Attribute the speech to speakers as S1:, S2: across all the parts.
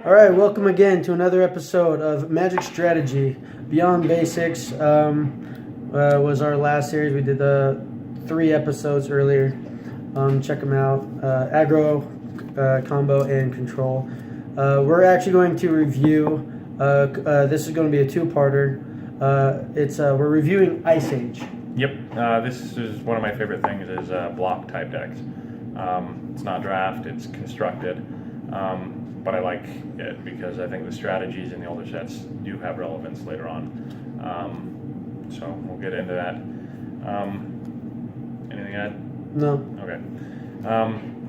S1: All right, welcome again to another episode of Magic Strategy Beyond Basics. Was our last series. We did the 3 episodes earlier. Check them out. Aggro, Combo, and Control. We're actually going to review. This is going to be a 2-parter. We're reviewing Ice Age.
S2: Yep, this is one of my favorite things is block type decks. It's not draft, it's constructed, but I like it because I think the strategies in the older sets do have relevance later on. So we'll get into that. Anything to add?
S1: No.
S2: Okay.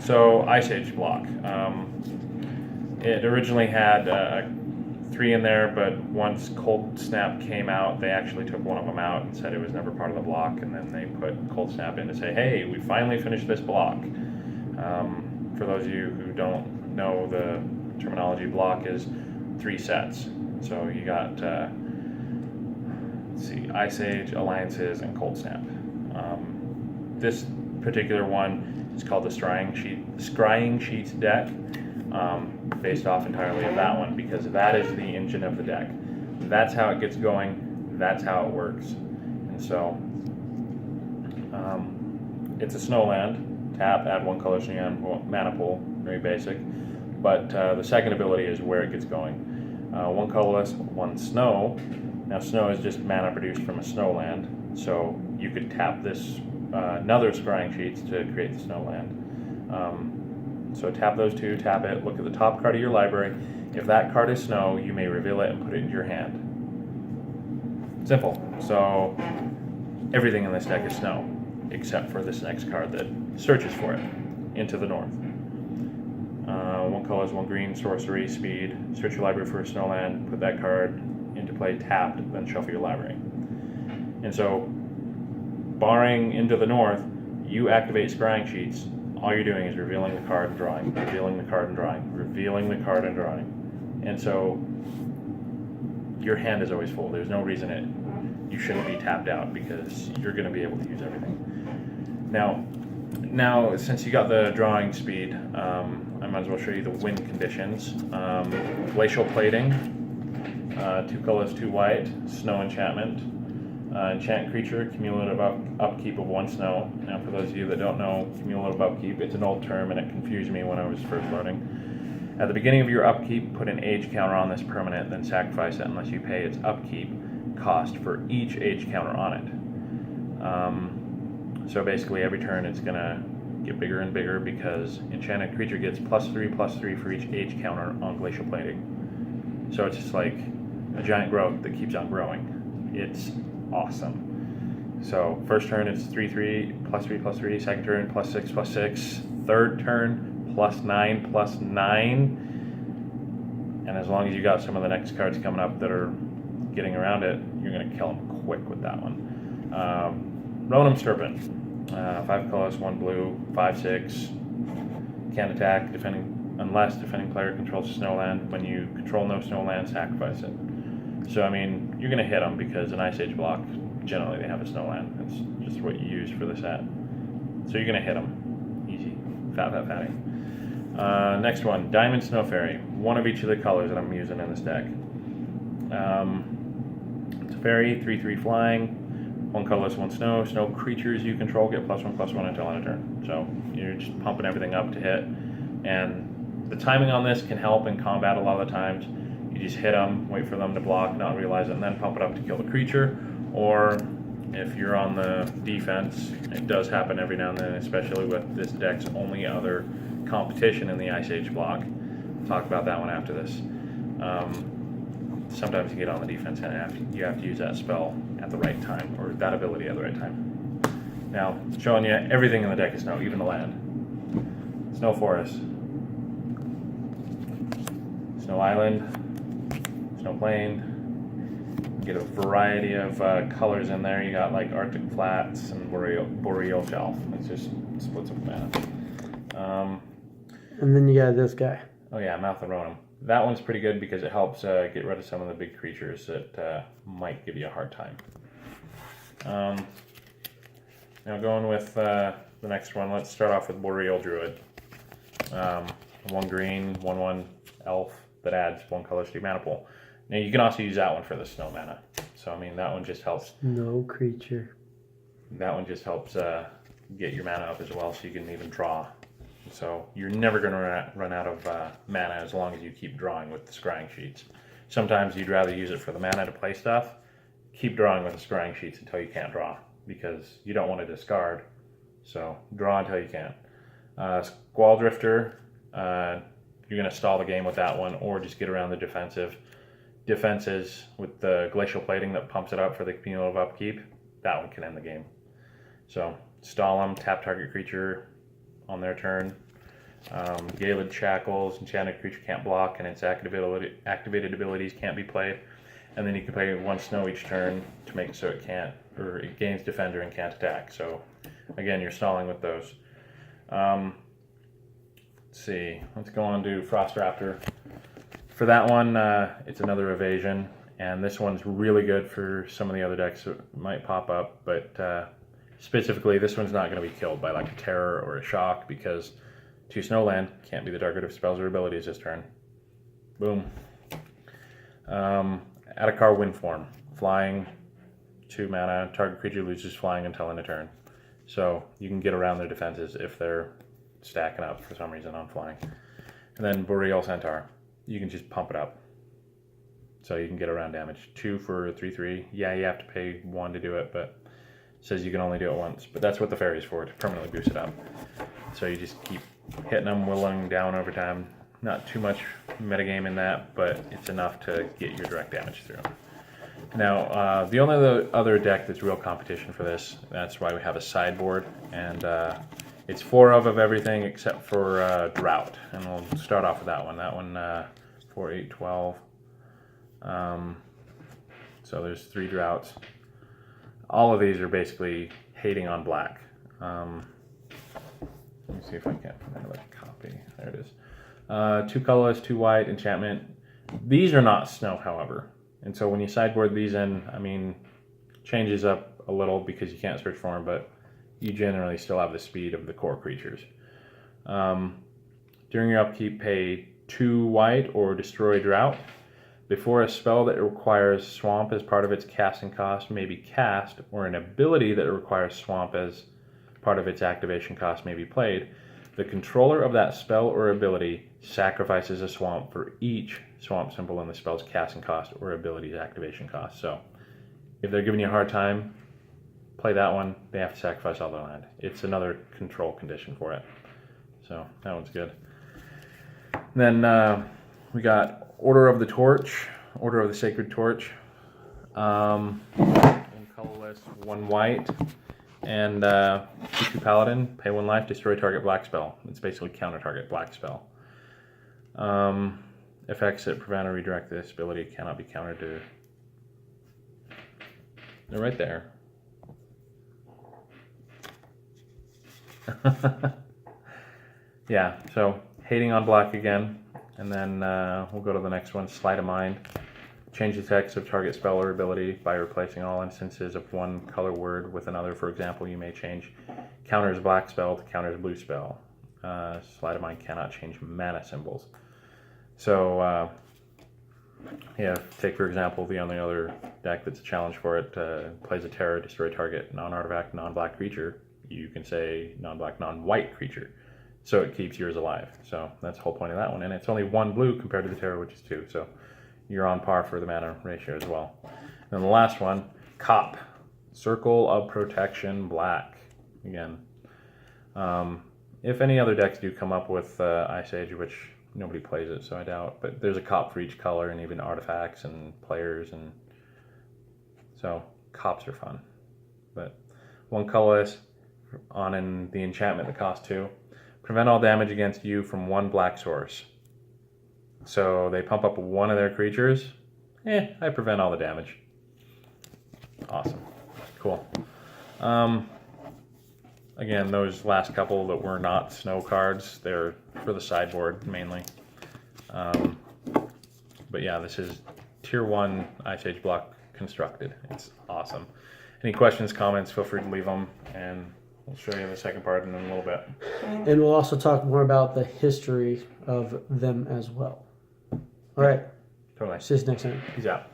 S2: So Ice Age block. It originally had 3 in there, but once Cold Snap came out, they actually took one of them out and said it was never part of the block, and then they put Cold Snap in to say, hey, we finally finished this block. For those of you who don't know, the terminology, block is 3 sets. So you got, let's see, Ice Age, Alliances, and Cold Snap. This particular one is called the Scrying Sheets deck. Based off entirely of that one, because that is the engine of the deck. That's how it gets going, that's how it works. And so it's a snowland, tap, add 1 color so you have mana pool, very basic. But the second ability is where it gets going. 1 colorless, 1 snow. Now snow is just mana produced from a snowland, so you could tap this another Scrying Sheets to create the snowland. So tap those 2, tap it, look at the top card of your library. If that card is snow, you may reveal it and put it into your hand. Simple. So everything in this deck is snow, except for this next card that searches for it, Into the North. 1 color is 1 green, sorcery, speed. Search your library for a snowland, put that card into play tapped, then shuffle your library. And so, barring Into the North, you activate Scrying Sheets. All you're doing is revealing the card and drawing, revealing the card and drawing, revealing the card and drawing. And so your hand is always full. There's no reason you shouldn't be tapped out because you're going to be able to use everything. Now since you got the drawing speed, I might as well show you the win conditions. Glacial Plating, 2 colors, 2 white, Snow Enchantment. Enchant creature, cumulative upkeep of 1 snow. Now for those of you that don't know, cumulative upkeep, it's an old term and it confused me when I was first learning. At the beginning of your upkeep, put an age counter on this permanent, then sacrifice it unless you pay its upkeep cost for each age counter on it. So basically every turn it's going to get bigger and bigger because enchanted creature gets +3/+3 for each age counter on Glacial Plating. So it's just like a giant growth that keeps on growing. It's awesome. So first turn it's 3/3 +3/+3, second turn +6/+6, third turn +9/+9, and as long as you got some of the next cards coming up that are getting around it, you're going to kill them quick with that one. Ronom Serpent, 5 colors, 1 blue, 5/6, can't attack unless defending player controls snowland. When you control no snowland, sacrifice it. So, I mean, you're going to hit them because an Ice Age block, generally they have a snowland. It's just what you use for the set. So you're going to hit them. Easy. Fatty. Next one, Diamond Snow Fairy. 1 of each of the colors that I'm using in this deck. It's a fairy, 3/3 flying, 1 colorless, 1 snow. Snow creatures you control get +1/+1 until end of turn. So you're just pumping everything up to hit. And the timing on this can help in combat a lot of the times. You just hit them, wait for them to block, not realize it, and then pump it up to kill the creature. Or if you're on the defense, it does happen every now and then, especially with this deck's only other competition in the Ice Age block. We'll talk about that one after this. Sometimes you get on the defense and you have to use that spell at the right time, or that ability at the right time. Now, showing you everything in the deck is snow, even the land. Snow Forest, Snow Island, Snow Plain. Get a variety of colors in there. You got like Arctic Flats and Boreal Shelf. It's just splits of mana.
S1: And then you got this guy.
S2: Oh yeah, Mouth of Ronom. That one's pretty good because it helps get rid of some of the big creatures that might give you a hard time. Now going with the next one, let's start off with Boreal Druid. 1 green, 1/1 elf, that adds 1 color to your mana pool. Now you can also use that one for the snow mana. So I mean that one just helps.
S1: No creature.
S2: That one just helps get your mana up as well, so you can even draw. So you're never going to run out of mana as long as you keep drawing with the scrying sheets. Sometimes you'd rather use it for the mana to play stuff. Keep drawing with the scrying sheets until you can't draw, because you don't want to discard. So draw until you can. Squall Drifter, you're going to stall the game with that one, or just get around the defenses with the Glacial Plating that pumps it up for the cumulative upkeep. That one can end the game. So stall them, tap target creature on their turn. Galed Shackles, enchanted creature can't block, and its activated abilities can't be played. And then you can play 1 snow each turn to make it so it can't, or it gains defender and can't attack. So again, you're stalling with those. Let's see, let's go on to Frost Raptor. For that one, it's another evasion, and this one's really good for some of the other decks that might pop up, but specifically this one's not going to be killed by like a Terror or a Shock, because 2 Snowland can't be the target of spells or abilities this turn. Boom. Adakar Windform, flying, 2 mana, target creature loses flying until end of turn. So you can get around their defenses if they're stacking up for some reason on flying. And then Boreal Centaur, you can just pump it up. So you can get around damage. 2 for 3/3. Yeah, you have to pay 1 to do it, but it says you can only do it once. But that's what the fairy's for, to permanently boost it up. So you just keep hitting them, whittling down over time. Not too much metagame in that, but it's enough to get your direct damage through. Now, the only other deck that's real competition for this, that's why we have a sideboard, and it's 4 of everything except for Drought, and we'll start off with that one. That one, 4, 8, 12. So there's 3 Droughts. All of these are basically hating on black. Let me see if I can find a copy. There it is. 2 colorless, 2 white, enchantment. These are not snow, however. And so when you sideboard these in, I mean, changes up a little because you can't search for them, but you generally still have the speed of the core creatures. During your upkeep, pay 2 white or destroy Drought. Before a spell that requires Swamp as part of its casting cost may be cast, or an ability that requires Swamp as part of its activation cost may be played, the controller of that spell or ability sacrifices a swamp for each swamp symbol in the spell's casting cost or ability's activation cost. So if they're giving you a hard time, play that one. They have to sacrifice all their land. It's another control condition for it. So that one's good. Then we got Order of the Torch, Order of the Sacred Torch. 1 colorless, 1 white. And 2 Paladin, pay 1 life, destroy target black spell. It's basically counter target black spell. Effects that prevent or redirect this ability cannot be countered to. They're right there. Yeah, so hating on black again. And then we'll go to the next one, Sleight of Mind. Change the text of target spell or ability by replacing all instances of 1 color word with another. For example, you may change counters black spell to counters blue spell. Sleight of Mind cannot change mana symbols. So, yeah, take for example the only other deck that's a challenge for it, plays a Terror, destroy target non-artifact, non-black creature. You can say non-black, non-white creature. So it keeps yours alive. So that's the whole point of that one. And it's only 1 blue compared to the Terror, which is 2. So you're on par for the mana ratio as well. And the last one, Cop, Circle of Protection, black. Again, if any other decks do come up with Ice Age, which nobody plays it, so I doubt, but there's a Cop for each color and even artifacts and players, and so Cops are fun. But 1 colorless on the enchantment that costs 2. Prevent all damage against you from 1 black source. So they pump up 1 of their creatures. I prevent all the damage. Awesome. Cool. Again, those last couple that were not snow cards, they're for the sideboard mainly. But yeah, this is Tier 1 Ice Age block constructed. It's awesome. Any questions, comments, feel free to leave them, and we'll show you the second part in a little bit.
S1: And we'll also talk more about the history of them as well. All All right.
S2: Totally.
S1: See you next time.
S2: Peace out.